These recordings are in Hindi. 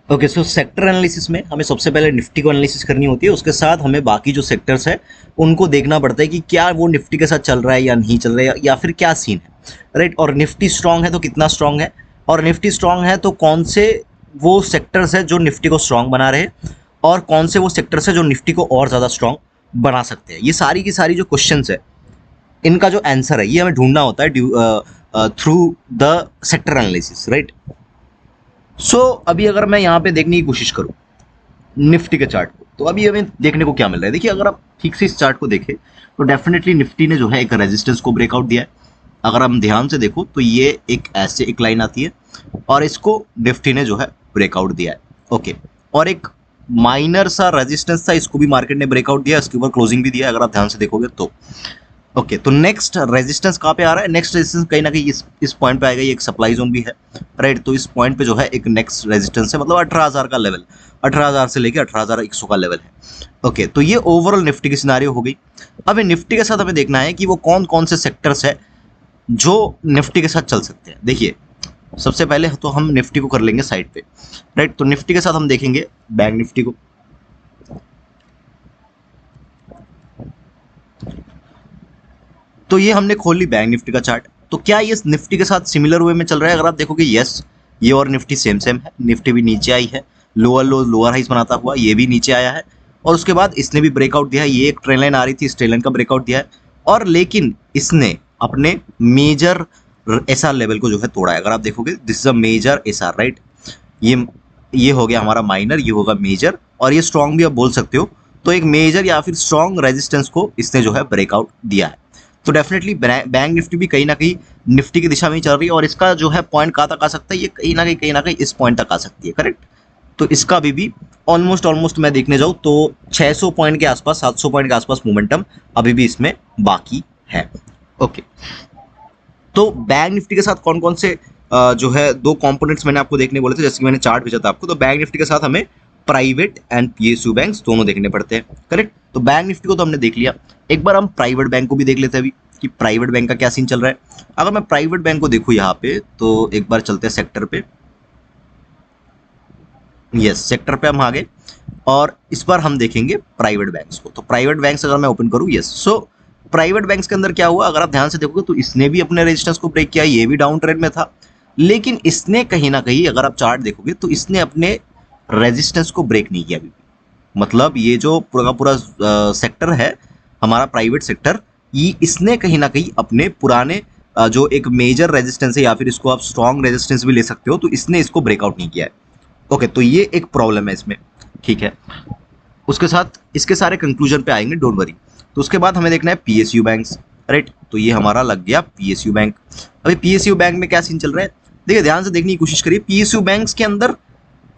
ओके, सो सेक्टर एनालिसिस में हमें सबसे पहले निफ्टी को एनालिसिस करनी होती है, उसके साथ हमें बाकी जो सेक्टर्स है उनको देखना पड़ता है कि क्या वो निफ्टी के साथ चल रहा है या नहीं चल रहा है, या फिर क्या सीन है, राइट। और निफ्टी स्ट्रांग है तो कितना स्ट्रांग है, और निफ्टी स्ट्रांग है तो कौन से वो सेक्टर्स है जो निफ्टी को स्ट्रांग बना रहे हैं, और कौन से वो सेक्टर्स है जो निफ्टी को और ज़्यादा स्ट्रांग बना सकते हैं। ये सारी की सारी जो क्वेश्चन है, इनका जो आंसर है ये हमें ढूंढना होता है through the sector analysis, right. So अभी अगर मैं यहाँ पे देखने की कोशिश करूँ निफ्टी के चार्ट को, तो अभी हमें देखने को क्या मिल रहा है। देखिए, अगर आप ठीक से इस चार्ट को देखें तो डेफिनेटली निफ्टी ने जो है एक रेजिस्टेंस को ब्रेकआउट दिया है। अगर हम ध्यान से देखो तो ये एक ऐसे एक लाइन आती है और इसको निफ्टी ने जो है ब्रेकआउट दिया है। ओके, और एक माइनर सा रेजिस्टेंस था, इसको भी मार्केट ने ब्रेकआउट दिया, इसके ऊपर क्लोजिंग भी दिया अगर आप ध्यान से देखोगे तो। ओके, तो नेक्स्ट रेजिस्टेंस कहाँ पे आ रहा है? नेक्स्ट रेजिस्टेंस कहीं ना कहीं इस पॉइंट पे आएगा। ये एक सप्लाई जोन भी है, राइट। तो इस पॉइंट पे जो है एक नेक्स्ट रेजिस्टेंस है, मतलब 18,000 का लेवल, 18,000 से लेके 18,100 का लेवल है। ओके, तो ये ओवरऑल निफ्टी की सिनारियो हो गई। अब निफ्टी के साथ हमें देखना है कि वो कौन कौन से सेक्टर्स है जो निफ्टी के साथ चल सकते हैं। देखिए, सबसे पहले तो हम निफ्टी को कर लेंगे साइड पे, राइट। तो निफ्टी के साथ हम देखेंगे बैंक निफ्टी को। तो ये हमने खोल ली बैंक निफ्टी का चार्ट। तो क्या ये निफ्टी के साथ सिमिलर वे में चल रहा है? अगर आप देखोगे, यस, ये और निफ्टी सेम सेम है। निफ्टी भी नीचे आई है, लोअर लो लोअर हाइस बनाता हुआ ये भी नीचे आया है, और उसके बाद इसने भी ब्रेकआउट दिया है। ये एक ट्रेंड लाइन आ रही थी, इस ट्रेंड लाइन का ब्रेकआउट दिया है, और लेकिन इसने अपने मेजर एसआर लेवल को जो है तोड़ा है। अगर आप देखोगे, this is a major SR, right. ये हो गया हमारा माइनर, ये होगा मेजर, और ये स्ट्रॉन्ग भी आप बोल सकते हो। तो एक मेजर या फिर स्ट्रॉन्ग रेजिस्टेंस को इसने जो है ब्रेकआउट दिया है। तो डेफिनेटली बैंक निफ्टी भी कहीं ना कहीं निफ्टी की दिशा में ही चल रही है, और इसका जो है पॉइंट कहाँ तक आ सकता है? ये कहीं ना कहीं इस पॉइंट तक आ सकती है, करेक्ट। तो इसका भी ऑलमोस्ट मैं देखने जाऊँ तो 600 पॉइंट के आसपास, 700 पॉइंट के आसपास मोमेंटम अभी भी इसमें बाकी है। ओके, तो बैंक निफ्टी के साथ कौन कौन से जो है दो कंपोनेंट्स मैंने आपको देखने बोले थे, जैसे कि मैंने चार्ट भेजा था आपको। तो बैंक निफ्टी के साथ हमें प्राइवेट एंड पीएसयू बैंक्स दोनों देखने पड़ते हैं, करेक्ट। तो बैंक निफ्टी को तो हमने देख लिया, एक बार हम प्राइवेट बैंक को भी देख लेते हैं अभी कि प्राइवेट बैंक का क्या सीन चल रहा है। अगर मैं प्राइवेट बैंक को देखूँ यहाँ पे, तो एक बार चलते हैं सेक्टर पे। यस, सेक्टर पे हम आ गए, और इस बार हम देखेंगे प्राइवेट बैंक्स को। तो प्राइवेट बैंक्स अगर मैं ओपन करूँ, यस, सो प्राइवेट बैंक्स के अंदर क्या हुआ? अगर आप ध्यान से देखोगे तो इसने भी अपने रेजिस्टेंस को ब्रेक किया, ये भी डाउन ट्रेंड में था, लेकिन इसने कहीं ना कहीं, अगर आप चार्ट देखोगे तो इसने अपने रेजिस्टेंस को ब्रेक नहीं किया अभी भी। मतलब ये जो पूरा का पूरा सेक्टर है हमारा प्राइवेट सेक्टर, ये इसने कहीं ना कहीं अपने पुराने जो एक मेजर रेजिस्टेंस है, या फिर इसको आप स्ट्रॉन्ग रेजिस्टेंस भी ले सकते हो, तो इसने इसको ब्रेकआउट नहीं किया है। ओके, तो ये एक प्रॉब्लम है इसमें, ठीक है। उसके साथ इसके सारे कंक्लूजन पे आएंगे, डोंट वरी। तो उसके बाद हमें देखना है पीएसयू बैंक्स, राइट। तो ये हमारा लग गया पीएसयू बैंक। अभी पीएसयू बैंक में क्या सीन चल रहा है? देखिए, ध्यान से देखने की कोशिश करिए, पीएसयू बैंक्स के अंदर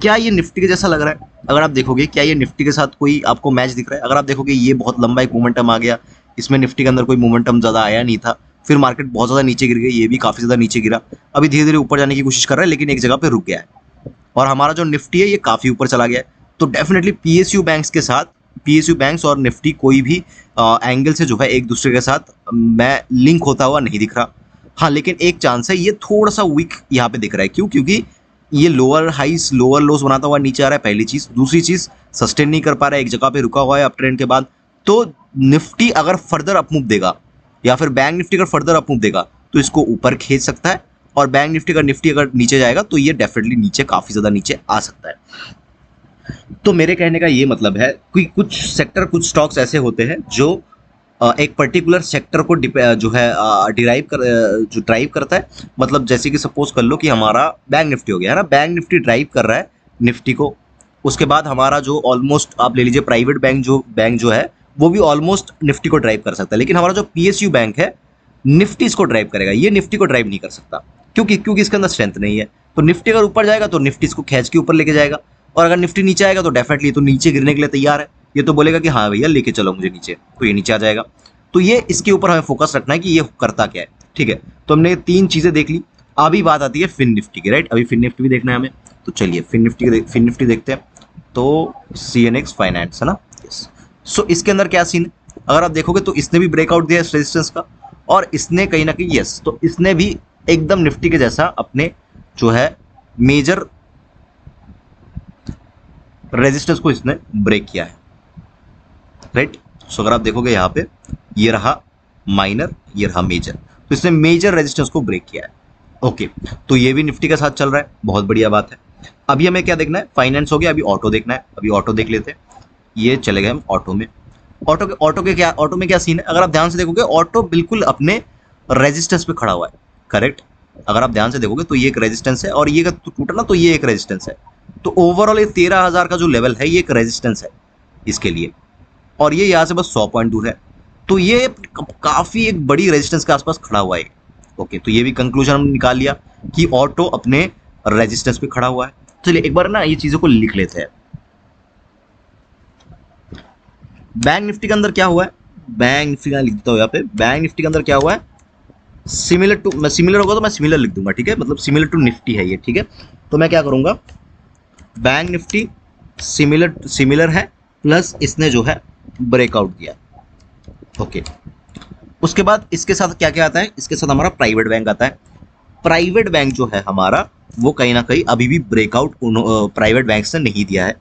क्या ये निफ्टी के जैसा लग रहा है? अगर आप देखोगे, क्या ये निफ्टी के साथ कोई आपको मैच दिख रहा है? अगर आप देखोगे, ये बहुत लंबा एक मोमेंटम आ गया, इसमें निफ्टी के अंदर कोई मोमेंटम ज्यादा आया नहीं था, फिर मार्केट बहुत ज्यादा नीचे गिर गई, ये भी काफी ज्यादा नीचे गिरा, अभी धीरे धीरे ऊपर जाने की कोशिश कर रहा है, लेकिन एक जगह पे रुक गया है, और हमारा जो निफ्टी है ये काफी ऊपर चला गया है। तो डेफिनेटली पीएसयू बैंक्स के साथ, पीएसयू बैंक्स और निफ्टी कोई भी एंगल से जो है एक दूसरे के साथ मैं लिंक होता हुआ नहीं दिख रहा। हाँ, लेकिन एक चांस है, ये थोड़ा सा वीक यहाँ पे दिख रहा है। क्यों? क्योंकि ये लोअर हाइस लोअर लोस बनाता हुआ नीचे आ रहा है, पहली चीज। दूसरी चीज, सस्टेन नहीं कर पा रहा है, एक जगह पे रुका हुआ है अप ट्रेंड के बाद। तो निफ्टी अगर फर्दर अपमूव देगा, या फिर बैंक निफ्टी अगर फर्दर अपमूव देगा, तो इसको ऊपर खींच सकता है, और बैंक निफ्टी का निफ्टी अगर नीचे जाएगा तो ये डेफिनेटली नीचे, काफी ज्यादा नीचे आ सकता है। तो मेरे कहने का ये मतलब है कि कुछ सेक्टर, कुछ स्टॉक्स ऐसे होते हैं जो एक पर्टिकुलर सेक्टर को जो है जो ड्राइव करता है। मतलब जैसे कि सपोज कर लो कि हमारा बैंक निफ्टी हो गया है ना, बैंक निफ्टी ड्राइव कर रहा है निफ्टी को। उसके बाद हमारा जो ऑलमोस्ट आप ले लीजिए प्राइवेट बैंक जो है, वो भी ऑलमोस्ट निफ्टी को ड्राइव कर सकता है। लेकिन हमारा जो पीएसयू बैंक है, निफ्टी इसको ड्राइव करेगा, ये निफ्टी को ड्राइव नहीं कर सकता। क्योंकि इसके अंदर स्ट्रेंथ नहीं है। तो निफ्टी अगर ऊपर जाएगा तो निफ्टी इसको खींच के ऊपर लेके जाएगा, और अगर निफ्टी नीचे आएगा तो डेफिनेटली तो नीचे गिरने के लिए तैयार है। ये तो बोलेगा कि हाँ भैया लेके चलो मुझे नीचे, तो ये नीचे आ जाएगा। तो ये इसके ऊपर हमें फोकस रखना है कि ये करता क्या है, ठीक है। तो हमने तीन चीजें देख ली, अभी बात आती है फिन निफ्टी की, राइट। अभी फिन निफ्टी भी देखना है हमें, तो चलिए फिन निफ्टी देखते हैं। तो CNX फाइनेंस है ना, यस। सो इसके अंदर क्या सीन है? अगर आप देखोगे तो इसने भी ब्रेकआउट दिया इस रेजिस्टेंस का, और इसने कहीं ना कहीं, यस, तो इसने भी एकदम निफ्टी के जैसा अपने जो है मेजर रेजिस्टेंस को इसने ब्रेक किया है, राइट। सो अगर आप देखोगे यहाँ पे ये रहा माइनर, ये रहा मेजर, तो इसने मेजर रेजिस्टेंस को ब्रेक किया है। ओके, तो ये भी निफ्टी के साथ चल रहा है, बहुत बढ़िया बात है। अभी हमें क्या देखना है, फाइनेंस हो गया, अभी ऑटो देखना है। अभी ऑटो देख लेते हैं, ये चले गए हम ऑटो में। ऑटो में क्या सीन है, अगर आप ध्यान से देखोगे ऑटो बिल्कुल अपने रेजिस्टेंस पे खड़ा हुआ है, करेक्ट। अगर आप ध्यान से देखोगे तो ये एक रेजिस्टेंस है और ये अगर टूटा ना तो ये एक रेजिस्टेंस है। तो ओवरऑल ये 13,000 का जो लेवल है ये एक रेजिस्टेंस है इसके लिए, और ये यहाँ से बस 100 पॉइंट दूर है। तो ये काफी एक बड़ी रेजिस्टेंस के आसपास खड़ा हुआ है। ओके, तो ये भी कंक्लूजन हमने निकाल लिया कि ऑटो अपने रेजिस्टेंस पे खड़ा हुआ है। चलिए एक बार ना ये चीजों को लिख लेते हैं। बैंक निफ्टी के अंदर क्या हुआ है, बैंक निफ्टी का लिख देता हूँ यहाँ पे। बैंक निफ्टी के अंदर क्या हुआ है, सिमिलर होगा तो मैं सिमिलर लिख दूंगा, ठीक है, मतलब सिमिलर टू निफ्टी है ये, ठीक है। तो मैं क्या करूंगा, बैंक निफ्टी सिमिलर है प्लस इसने जो है ब्रेकआउट दिया। ओके, उसके बाद इसके साथ क्या क्या आता है, इसके साथ हमारा प्राइवेट बैंक आता है। प्राइवेट बैंक जो है हमारा वो कहीं ना कहीं अभी भी ब्रेकआउट प्राइवेट बैंक ने नहीं दिया है,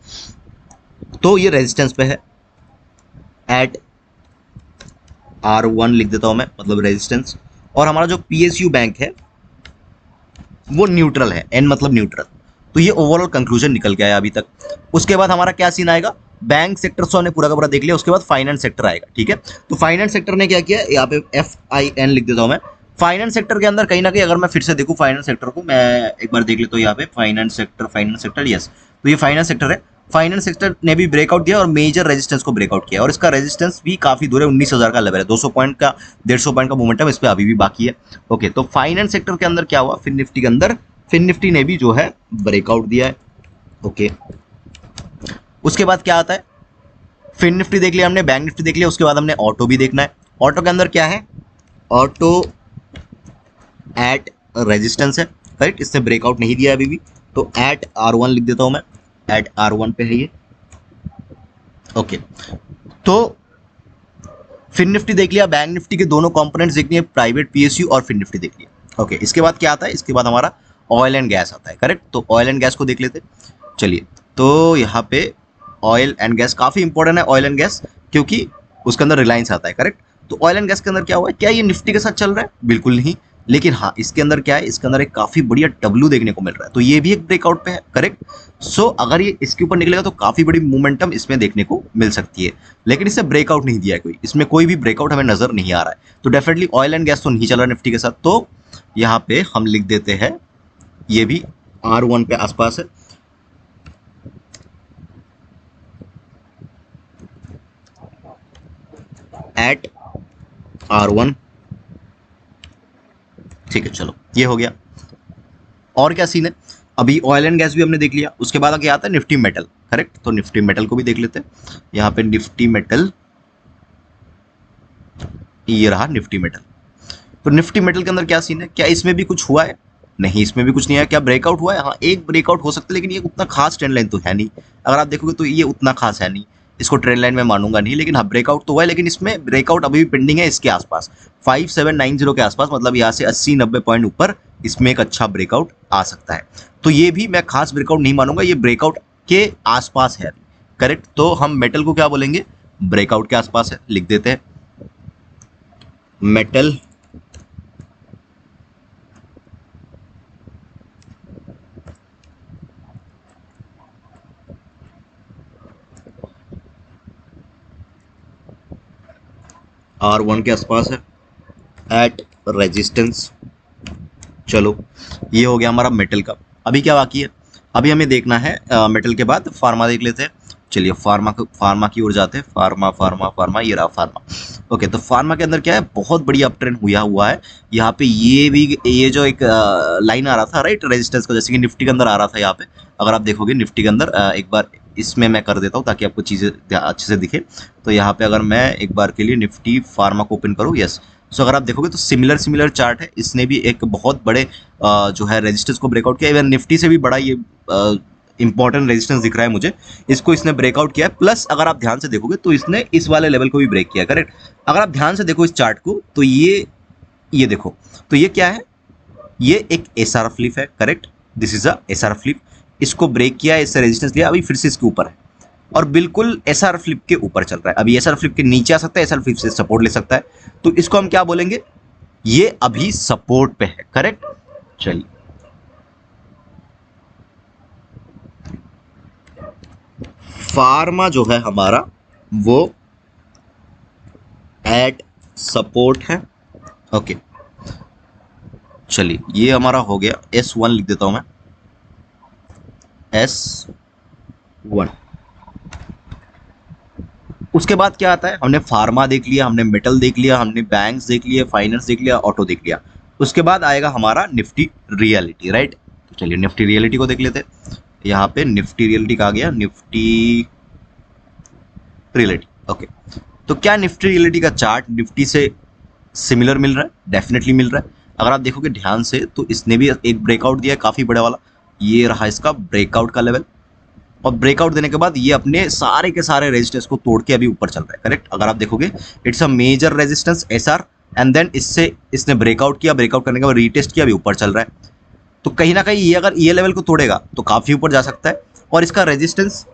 तो ये रेजिस्टेंस पे है एट R1 लिख देता हूं मैं, मतलब रेजिस्टेंस। और हमारा जो PSU बैंक है वो न्यूट्रल है, N मतलब न्यूट्रल। तो ये ओवरऑल कंक्लूजन निकल गया है अभी तक। उसके बाद हमारा क्या सीन आएगा, बैंक सेक्टर से हमने पूरा का पूरा देख लिया, उसके बाद फाइनेंस सेक्टर आएगा, ठीक है। तो फाइनेंस सेक्टर ने क्या किया, यहाँ पे FIN लिख देता हूं मैं। फाइनेंस सेक्टर के अंदर कहीं ना कहीं अगर मैं फिर से देखूं फाइनेंस सेक्टर को, मैं एक बार देख लेता हूं यहाँ पे फाइनेंस सेक्टर, यस, तो ये फाइनेंस सेक्टर है। फाइनेंस सेक्टर ने भी ब्रेकआउट दिया और मेजर रेजिस्टेंस को ब्रेकआउट किया, और इसका रेजिस्टेंस भी काफी दूर है, 19,000 का लेवल है, 200 पॉइंट का 150 पॉइंट का मोमेंटम इस पे अभी भी बाकी है। ओके, तो फाइनेंस सेक्टर के अंदर क्या हुआ, फिन निफ्टी के अंदर फिन निफ्टी ने भी जो है ब्रेकआउट दिया है। ओके, उसके बाद क्या आता है, फिन निफ्टी देख लिया हमने, बैंक निफ्टी देख लिया, उसके बाद हमने ऑटो भी देखना है। ऑटो के अंदर क्या है, ऑटो एट रेजिस्टेंस है, राइट, इसने ब्रेकआउट नहीं दिया अभी भी, तो एट R1 लिख देता हूं मैं, एट R1 पे है ये। ओके, तो फिन निफ्टी देख लिया, बैंक निफ्टी के दोनों कंपोनेंट्स देख लिए, प्राइवेट PSU और फिन निफ्टी देख लिया। ओके, इसके बाद क्या आता है, इसके बाद हमारा ऑयल एंड गैस आता है, करेक्ट। तो ऑयल एंड गैस को देख लेते, चलिए। तो यहाँ पे ऑयल एंड गैस काफी इंपॉर्टेंट है, ऑयल एंड गैस, क्योंकि उसके अंदर रिलायंस आता है, करेक्ट। तो ऑयल एंड गैस के अंदर क्या हुआ है, क्या ये निफ्टी के साथ चल रहा है, बिल्कुल नहीं, लेकिन हाँ इसके अंदर क्या है, इसके अंदर एक काफी बढ़िया W देखने को मिल रहा है, तो ये भी एक ब्रेकआउट पे है, करेक्ट। सो अगर ये इसके ऊपर निकलेगा तो काफी बड़ी मोमेंटम इसमें देखने को मिल सकती है, लेकिन इससे ब्रेकआउट नहीं दिया है कोई, इसमें कोई भी ब्रेकआउट हमें नजर नहीं आ रहा है। तो डेफिनेटली ऑयल एंड गैस तो नहीं चल रहा निफ्टी के साथ, तो यहाँ पे हम लिख देते हैं ये भी R1 पे आसपास है। एट R1, ठीक है, चलो ये हो गया। और क्या सीन है, अभी ऑयल एंड गैस भी हमने देख लिया, उसके बाद क्या आता है, निफ्टी मेटल, करेक्ट। तो निफ्टी मेटल को भी देख लेते हैं, यहाँ पे निफ्टी मेटल, ये रहा निफ्टी मेटल। तो निफ्टी मेटल के अंदर क्या सीन है, क्या इसमें भी कुछ हुआ है, नहीं इसमें भी कुछ नहीं है। क्या ब्रेकआउट हुआ है, हाँ एक ब्रेकआउट हो सकता है, लेकिन ये उतना खास ट्रेंड लाइन तो है नहीं, अगर आप देखोगे तो ये उतना खास है नहीं, इसको ट्रेंड लाइन में मानूंगा नहीं, लेकिन हाँ ब्रेकआउट तो हुआ है, लेकिन इसमें ब्रेकआउट अभी भी पेंडिंग है इसके आसपास 5790 के आसपास, मतलब यहाँ से 80-90 पॉइंट ऊपर इसमें एक अच्छा ब्रेकआउट आ सकता है। तो ये भी मैं खास ब्रेकआउट नहीं मानूंगा, ये ब्रेकआउट के आसपास है, करेक्ट। तो हम मेटल को क्या बोलेंगे, ब्रेकआउट के आसपास है, लिख देते हैं मेटल R1 के आसपास है एट रेजिस्टेंस। चलो ये हो गया हमारा मेटल का। अभी क्या बाकी है, अभी हमें देखना है मेटल के बाद फार्मा देख लेते हैं। चलिए फार्मा की ओर जाते हैं, फार्मा, ये रहा फार्मा। ओके, तो फार्मा के अंदर क्या है, बहुत बढ़िया अप ट्रेंड हुआ है। यहाँ पे ये जो एक लाइन आ रहा था, राइट, रेजिस्टेंस का, जैसे कि निफ्टी के अंदर आ रहा था। यहाँ पे अगर आप देखोगे निफ्टी के अंदर एक बार इसमें मैं कर देता हूँ ताकि आपको चीज़ें अच्छे से दिखे। तो यहाँ पे अगर मैं एक बार के लिए निफ्टी फार्मा को ओपन करूँ, यस, सो अगर आप देखोगे तो सिमिलर चार्ट है, इसने भी एक बहुत बड़े जो है रेजिस्टेंस को ब्रेकआउट किया। इवन निफ्टी से भी बड़ा ये इंपॉर्टेंट रेजिस्टेंस दिख रहा है मुझे, इसको इसने ब्रेकआउट किया है। प्लस अगर आप ध्यान से देखोगे तो इसने इस वाले लेवल को भी ब्रेक किया, करेक्ट। अगर आप ध्यान से देखो इस चार्ट को तो ये देखो, तो ये क्या है, ये एक SR फ्लिप है, correct, this is a SR flip. इसको ब्रेक किया, इससे रेजिस्टेंस लिया, अभी फिर से इसके ऊपर है और बिल्कुल एसआर फ्लिप के ऊपर चल रहा है। अभी एसआर फ्लिप के नीचे आ सकता है, एसआर फ्लिप से सपोर्ट ले सकता है, तो इसको हम क्या बोलेंगे, ये अभी सपोर्ट पे है, करेक्ट। चलिए फार्मा जो है हमारा वो एट सपोर्ट है, ओके। चलिए ये हमारा हो गया, S1 लिख देता हूं मैं, S1। उसके बाद क्या आता है, हमने फार्मा देख लिया, हमने मेटल देख लिया, हमने बैंक्स देख लिया, फाइनेंस देख लिया, ऑटो देख लिया। उसके बाद आएगा हमारा निफ्टी रियलिटी, राइट। तो चलिए निफ्टी रियलिटी को देख लेते हैं। यहाँ पे निफ्टी रियलिटी का आ गया, निफ्टी रियलिटी, ओके। तो क्या निफ्टी रियलिटी का चार्ट निफ्टी से सिमिलर मिल रहा है? डेफिनेटली मिल रहा है। अगर आप देखोगे ध्यान से तो इसने भी एक ब्रेकआउट दिया है काफ़ी बड़ा वाला, ये रहा इसका ब्रेकआउट का लेवल, और ब्रेकआउट देने के बाद ये अपने सारे के सारे रेजिस्टेंस को तोड़ के अभी ऊपर चल रहा है, करेक्ट। अगर आप देखोगे it's a major resistance SR, and then इससे इसने ब्रेकआउट किया, ब्रेकआउट करने के बाद रीटेस्ट किया, अभी ऊपर चल रहा है। तो कहीं ना कहीं ये अगर ये लेवल को तोड़ेगा तो काफ़ी ऊपर जा सकता है, और इसका रेजिस्टेंस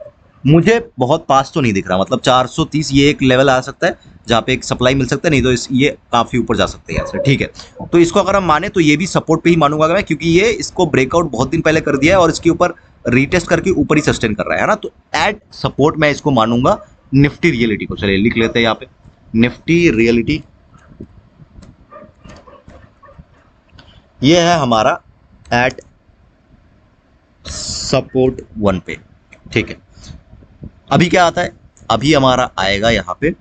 मुझे बहुत पास तो नहीं दिख रहा, मतलब 430 ये एक लेवल आ सकता है जहाँ पे एक सप्लाई मिल सकता है, नहीं तो ये काफ़ी ऊपर जा सकते हैं ऐसे, ठीक है। तो इसको अगर हम माने तो ये भी सपोर्ट पे ही मानूंगा मैं, क्योंकि ये इसको ब्रेकआउट बहुत दिन पहले कर दिया है और इसके ऊपर रीटेस्ट करके ऊपर ही सस्टेन कर रहा है ना, तो एट सपोर्ट मैं इसको मानूंगा निफ्टी रियलिटी को। चलिए लिख लेते हैं यहाँ पे निफ्टी रियलिटी, ये है हमारा एट सपोर्ट 1 पे, ठीक है। अभी क्या आता है, अभी हमारा आएगा यहाँ पे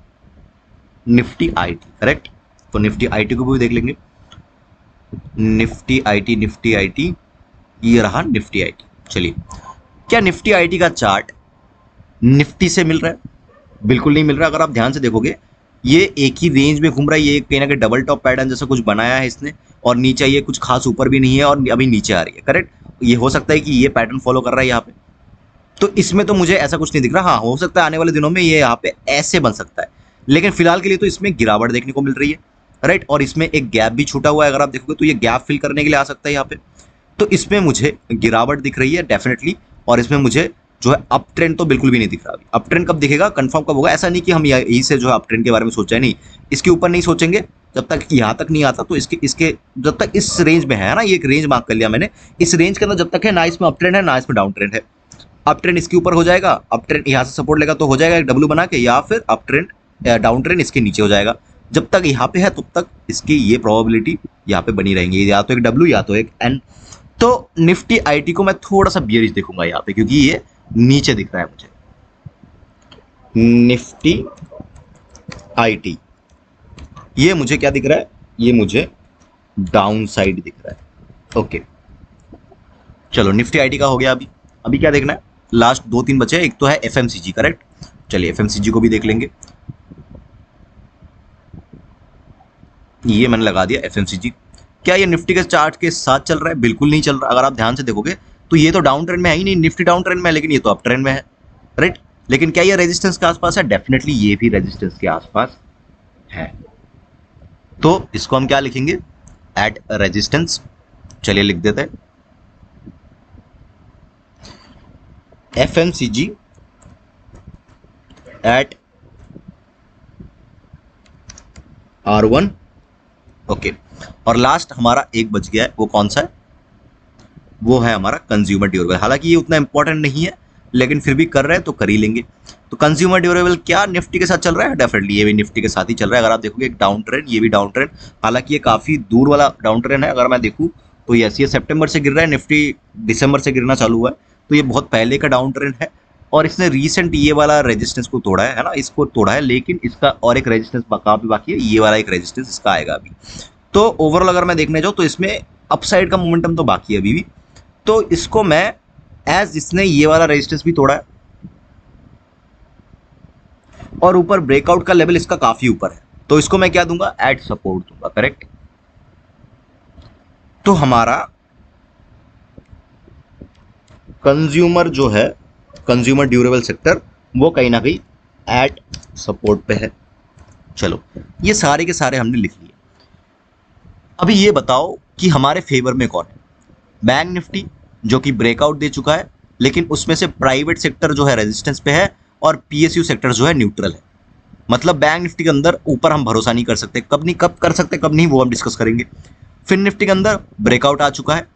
निफ्टी आईटी, करेक्ट। तो निफ्टी आईटी को भी देख लेंगे, निफ्टी आईटी, ये रहा निफ्टी आईटी। चलिए क्या निफ्टी आईटी का चार्ट निफ्टी से मिल रहा है? बिल्कुल नहीं मिल रहा। अगर आप ध्यान से देखोगे ये एक ही रेंज में घूम रहा है, ये कहीं ना कहीं डबल टॉप पैटर्न जैसा कुछ बनाया है इसने, और नीचे ये कुछ खास ऊपर भी नहीं है और अभी नीचे आ रही है, करेक्ट। ये हो सकता है कि ये पैटर्न फॉलो कर रहा है यहाँ पे, तो इसमें तो मुझे ऐसा कुछ नहीं दिख रहा। हाँ हो सकता है आने वाले दिनों में ये यहाँ पे ऐसे बन सकता है, लेकिन फिलहाल के लिए तो इसमें गिरावट देखने को मिल रही है, राइट। और इसमें एक गैप भी छूटा हुआ है, अगर आप देखोगे तो ये गैप फिल करने के लिए आ सकता है यहाँ पे, तो इसमें मुझे गिरावट दिख रही है डेफिनेटली। और इसमें मुझे जो है अप ट्रेंड तो बिल्कुल भी नहीं दिख रहा। अभी अप ट्रेंड कब दिखेगा, कंफर्म कब होगा, ऐसा नहीं कि हम यहीं से जो है अप ट्रेंड के बारे में सोचा है, नहीं, इसके ऊपर नहीं सोचेंगे जब तक यहाँ तक नहीं आता। तो इसके जब तक इस रेंज में है ना, ये एक रेंज मार्क कर लिया मैंने, इस रेंज के अंदर जब तक है ना, इसमें अप ट्रेंड है ना इसमें डाउन ट्रेंड है। अप ट्रेंड इसके ऊपर हो जाएगा, अप ट्रेंड यहाँ से सपोर्ट लेगा तो हो जाएगा एक डब्ल्यू बना के, या फिर अप ट्रेंड डाउन ट्रेंड इसके नीचे हो जाएगा। जब तक यहाँ पे है तब तक इसकी ये प्रोबेबिलिटी यहाँ पे बनी रहेंगी, या तो एक डब्ल्यू या तो एक एन। तो निफ्टी आईटी को मैं थोड़ा सा बियरिश देखूंगा यहाँ पे, क्योंकि ये नीचे दिख रहा है मुझे। निफ्टी आईटी ये मुझे क्या दिख रहा है, ये मुझे डाउन साइड दिख रहा है, ओके। चलो निफ्टी आईटी का हो गया। अभी क्या देखना है, लास्ट 2-3 बचे। एक तो है एफएमसीजी, करेक्ट। चलिए एफएमसीजी को भी देख लेंगे, ये मैंने लगा दिया एफएमसीजी। क्या ये निफ्टी के चार्ट के साथ चल रहा है? बिल्कुल नहीं चल रहा। अगर आप ध्यान से देखोगे तो ये तो डाउन ट्रेंड में है ही नहीं, निफ्टी डाउन ट्रेंड में है, लेकिन ये तो अप ट्रेंड में है, राइट। लेकिन क्या ये रेजिस्टेंस के आसपास है? डेफिनेटली ये भी रेजिस्टेंस के आसपास है। तो इसको हम क्या लिखेंगे, एट रेजिस्टेंस। चलिए लिख देते हैं एफएमसीजी एट R1, ओके। और लास्ट हमारा एक बच गया है, वो कौन सा है, वो है हमारा कंज्यूमर ड्यूरेबल। हालांकि ये उतना इंपॉर्टेंट नहीं है, लेकिन फिर भी कर रहे हैं तो कर ही लेंगे। तो कंज्यूमर ड्यूरेबल क्या निफ्टी के साथ चल रहा है? डेफिनेटली ये भी निफ्टी के साथ ही चल रहा है। अगर आप देखोगे एक डाउन ट्रेंड, ये भी डाउन ट्रेंड, हालांकि ये काफी दूर वाला डाउन ट्रेंड है। अगर मैं देखूँ तो यस, ये सितंबर से गिर रहा है, निफ्टी दिसंबर से गिरना चालू हुआ है, तो ये बहुत पहले का डाउन ट्रेंड है। और इसने रीसेंट ये वाला रेजिस्टेंस को तोड़ा है ना, इसको तोड़ा है, लेकिन इसका और एक रेजिस्टेंस काफी बाकी है, ये वाला एक रेजिस्टेंस इसका आएगा अभी। तो ओवरऑल अगर मैं देखने जाऊँ तो इसमें अपसाइड का मोमेंटम तो बाकी है अभी भी। तो इसको मैं एज इसने ये वाला रेजिस्टेंस भी तोड़ा है और ऊपर ब्रेकआउट का लेवल इसका काफी ऊपर है, तो इसको मैं क्या दूंगा, एट सपोर्ट दूंगा, करेक्ट। तो हमारा कंज्यूमर जो है, कंज्यूमर ड्यूरेबल सेक्टर, वो कहीं ना कहीं एट सपोर्ट पे है। चलो ये सारे के सारे हमने लिख लिए। अभी ये बताओ कि हमारे फेवर में कौन है, बैंक निफ्टी जो कि ब्रेकआउट दे चुका है लेकिन उसमें से प्राइवेट सेक्टर जो है रेजिस्टेंस पे है और पीएसयू सेक्टर जो है न्यूट्रल है। मतलब बैंक निफ्टी के अंदर ऊपर हम भरोसा नहीं कर सकते, कब कर सकते कब नहीं वो हम डिस्कस करेंगे। फिन निफ्टी के अंदर ब्रेकआउट आ चुका है,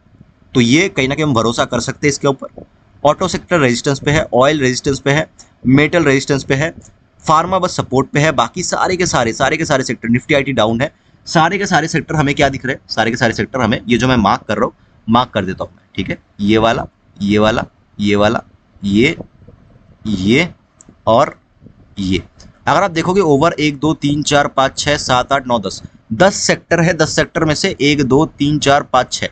तो ये कहीं ना कहीं हम भरोसा कर सकते हैं इसके ऊपर। ऑटो सेक्टर रेजिस्टेंस पे है, ऑयल रेजिस्टेंस पे है, मेटल रेजिस्टेंस पे है, फार्मा बस सपोर्ट पे है। बाकी सारे के सारे सेक्टर, निफ्टी आईटी डाउन है, सारे के सारे सेक्टर हमें क्या दिख रहे हैं, सारे के सारे सेक्टर हमें, ये जो मैं मार्क कर रहा हूँ, मार्क कर देता हूँ मैं, ठीक है, ये वाला, ये वाला, ये वाला, ये और ये। अगर आप देखोगे ओवर 1 2 3 4 5 6 7 8 9 10 सेक्टर है, 10 सेक्टर में से 1 2 3 4 5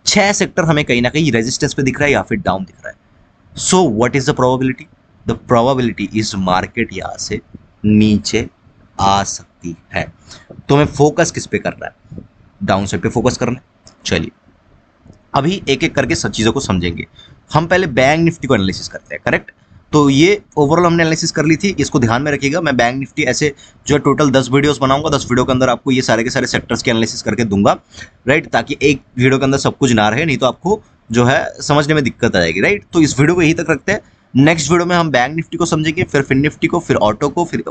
6 सेक्टर हमें कहीं ना कहीं रेजिस्टेंस पे दिख रहा है या फिर डाउन दिख रहा है। So what is the probability? The probability is market यहां से नीचे आ सकती है। तो हमें फोकस किस पे करना है? डाउन साइड पे फोकस करना है। चलिए अभी एक एक करके सब चीज़ों को समझेंगे। हम पहले बैंक निफ्टी को एनालिसिस करते हैं, करेक्ट। तो ये ओवरऑल हमने एनालिसिस कर ली थी, इसको ध्यान में रखिएगा। मैं बैंक निफ्टी ऐसे जो है टोटल 10 वीडियोस बनाऊंगा, 10 वीडियो के अंदर आपको ये सारे के सारे सेक्टर्स के एनालिसिस करके दूंगा, राइट, ताकि एक वीडियो के अंदर सब कुछ ना रहे, नहीं तो आपको जो है समझने में दिक्कत आ जाएगी, राइट। तो इस वीडियो को यहीं तक रखते हैं। नेक्स्ट वीडियो में हम बैंक निफ्टी को समझेंगे, फिर फिन निफ्टी को, फिर ऑटो को, फिर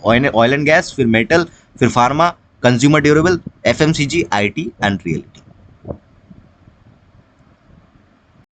ऑयल एंड गैस, फिर मेटल, फिर pharma, consumer durable, FMCG, IT and reality.